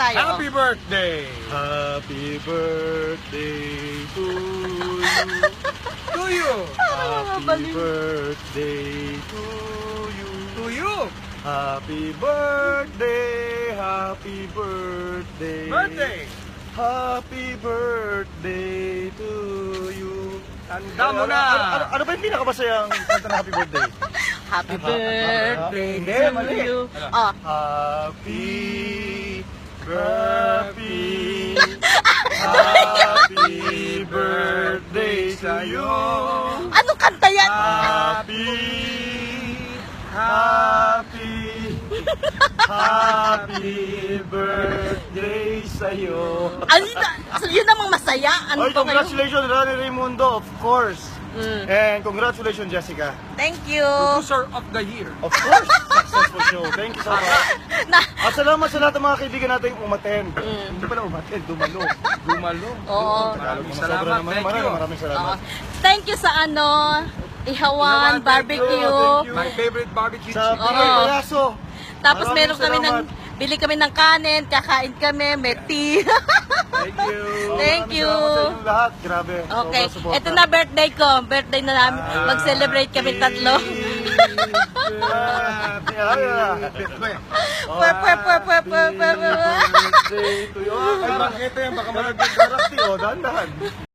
tayo. Happy birthday! Happy birthday to you. To you! Happy birthday to you. To you! Happy birthday, happy birthday. Birthday! Happy birthday to you. Tanda mo na! Ano ba yung pinakamasayang kanta ng happy birthday? Happy birthday Hindi, to mali. you. Oh, Happy birthday to you. anong kanta yan? Happy birthday sa'yo. Yun namang masaya. Ano Oy, to ngayon? congratulations Rani Raimundo, of course. And congratulations Jessica. Thank you. Producer of the year. Of course, successful show. Thank you so much. Na, At salamat sa lahat ng mga kaibigan natin umattend. Hindi pala umattend, dumalo. Dumalo. Oo. Maraming Sobra salamat. naman, Thank you. maraming salamat. Thank you sa Ihawan Thank Barbecue. you. My favorite barbecue Sa chicken. Pinoy Payaso. Tapos Maraming meron kami ng, salamat. bili kami ng kanin, kakain kami, may tea. Thank you. Thank Maraming you. salamat sa inyong lahat. Grabe. Okay, Sobrang suporta. ito na birthday ko. Birthday na namin. Mag-celebrate kami tatlo. Happy birthday to you. Ay, bakit yan? Baka malagyan karapti, o. Dahan-dahan.